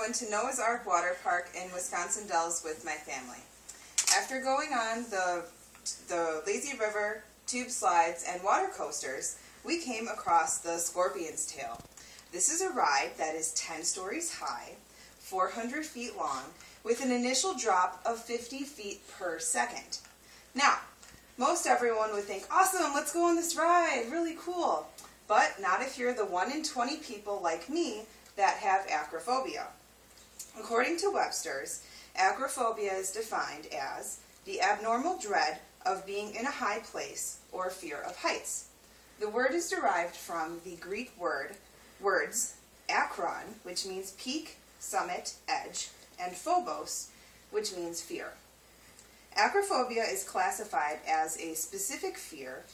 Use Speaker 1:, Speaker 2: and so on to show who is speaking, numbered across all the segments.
Speaker 1: went to Noah's Ark Water Park in Wisconsin Dells with my family. After going on the Lazy River, tube slides, and water coasters, we came across the Scorpion's Tail. This is a ride that is 10 stories high, 400 feet long, with an initial drop of 50 feet per second. Now, most everyone would think, awesome, let's go on this ride, really cool. But not if you're the 1 in 20 people like me that have acrophobia. According to Webster's, acrophobia is defined as the abnormal dread of being in a high place or fear of heights. The word is derived from the Greek words akron, which means peak, summit, edge, and phobos, which means fear. Acrophobia is classified as a specific fear,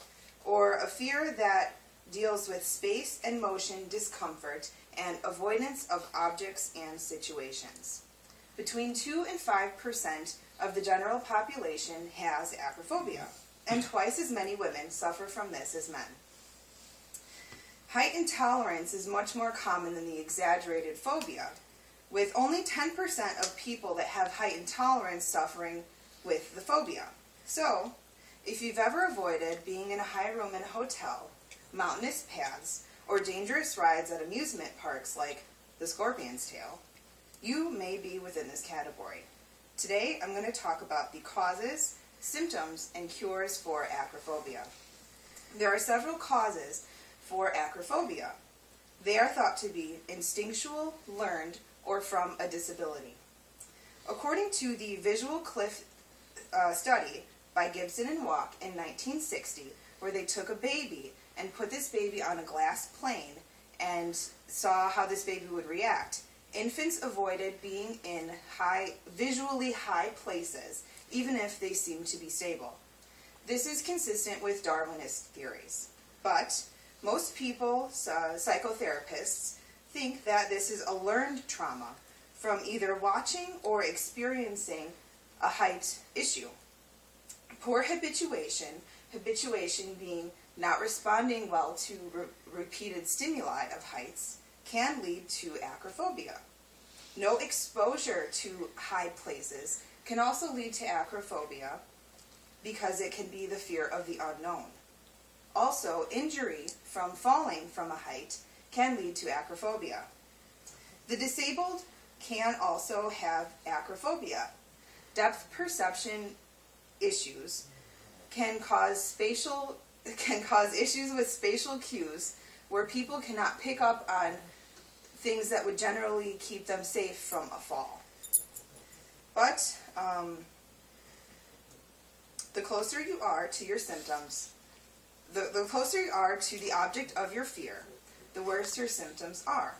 Speaker 1: or a fear that deals with space and motion discomfort and avoidance of objects and situations. Between 2 and 5% of the general population has acrophobia, and twice as many women suffer from this as men. Height intolerance is much more common than the exaggerated phobia, with only 10% of people that have height intolerance suffering with the phobia. So, if you've ever avoided being in a high room in a hotel, mountainous paths, or dangerous rides at amusement parks like the Scorpion's Tail, you may be within this category. Today, I'm going to talk about the causes, symptoms, and cures for acrophobia. There are several causes for acrophobia. They are thought to be instinctual, learned, or from a disability. According to the Visual Cliff study by Gibson and Walk in 1960, where they took a baby and put this baby on a glass plane and saw how this baby would react, infants avoided being in visually high places, even if they seemed to be stable. This is consistent with Darwinist theories. But most people, psychotherapists, think that this is a learned trauma from either watching or experiencing a height issue. Poor habituation being not responding well to repeated stimuli of heights, can lead to acrophobia. No exposure to high places can also lead to acrophobia because it can be the fear of the unknown. Also, injury from falling from a height can lead to acrophobia. The disabled can also have acrophobia. Depth perception issues can cause issues with spatial cues where people cannot pick up on things that would generally keep them safe from a fall. But the closer you are to your symptoms, the closer you are to the object of your fear, the worse your symptoms are.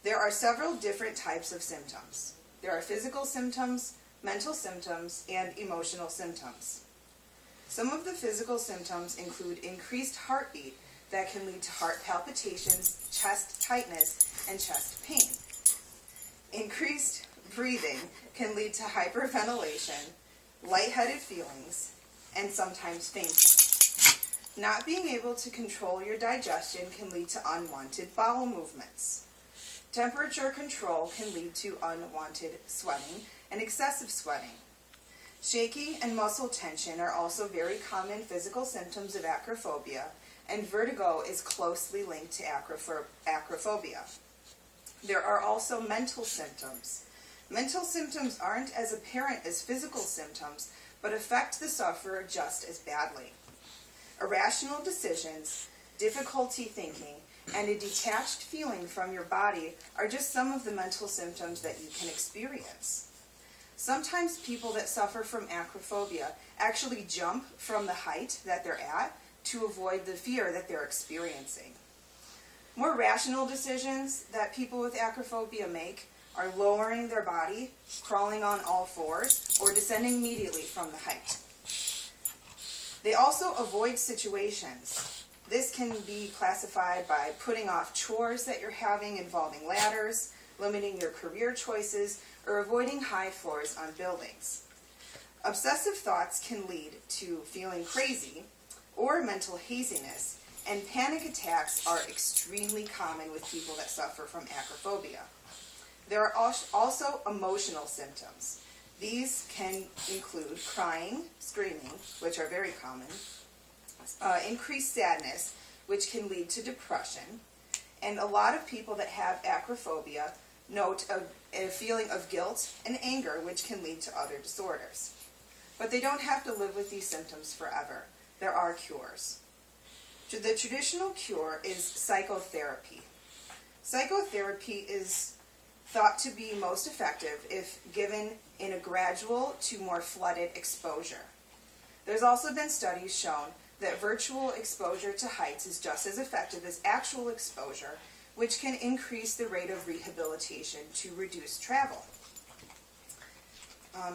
Speaker 1: There are several different types of symptoms. There are physical symptoms, mental symptoms, and emotional symptoms. Some of the physical symptoms include increased heartbeat that can lead to heart palpitations, chest tightness, and chest pain. Increased breathing can lead to hyperventilation, lightheaded feelings, and sometimes fainting. Not being able to control your digestion can lead to unwanted bowel movements. Temperature control can lead to unwanted sweating and excessive sweating. Shaking and muscle tension are also very common physical symptoms of acrophobia, and vertigo is closely linked to acrophobia. There are also mental symptoms. Mental symptoms aren't as apparent as physical symptoms, but affect the sufferer just as badly. Irrational decisions, difficulty thinking, and a detached feeling from your body are just some of the mental symptoms that you can experience. Sometimes people that suffer from acrophobia actually jump from the height that they're at to avoid the fear that they're experiencing. More rational decisions that people with acrophobia make are lowering their body, crawling on all fours, or descending immediately from the height. They also avoid situations. This can be classified by putting off chores that you're having involving ladders, limiting your career choices, or avoiding high floors on buildings. Obsessive thoughts can lead to feeling crazy or mental haziness, and panic attacks are extremely common with people that suffer from acrophobia. There are also emotional symptoms. These can include crying, screaming, which are very common, increased sadness, which can lead to depression, and a lot of people that have acrophobia note a feeling of guilt and anger, which can lead to other disorders. But they don't have to live with these symptoms forever. There are cures. The traditional cure is psychotherapy. Psychotherapy is thought to be most effective if given in a gradual to more flooded exposure. There's also been studies shown that virtual exposure to heights is just as effective as actual exposure, which can increase the rate of rehabilitation to reduce travel.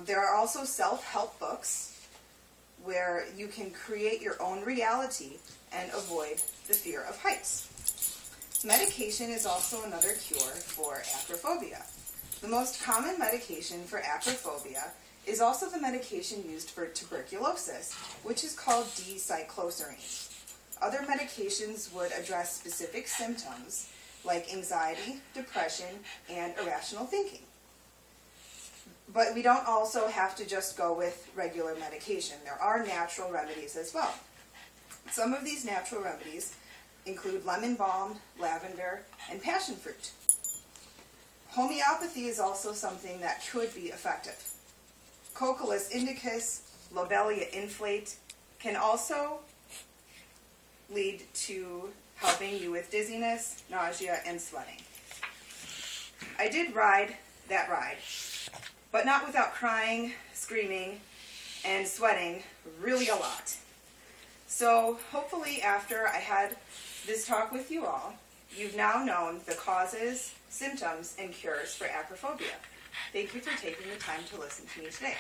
Speaker 1: There are also self-help books where you can create your own reality and avoid the fear of heights. Medication is also another cure for acrophobia. The most common medication for acrophobia is also the medication used for tuberculosis, which is called D-cycloserine. Other medications would address specific symptoms like anxiety, depression, and irrational thinking. But we don't also have to just go with regular medication. There are natural remedies as well. Some of these natural remedies include lemon balm, lavender, and passion fruit. Homeopathy is also something that could be effective. Coccolus indicus, Lobelia inflate can also lead to helping you with dizziness, nausea, and sweating. I did ride that ride, but not without crying, screaming, and sweating really a lot. So hopefully after I had this talk with you all, you've now known the causes, symptoms, and cures for acrophobia. Thank you for taking the time to listen to me today.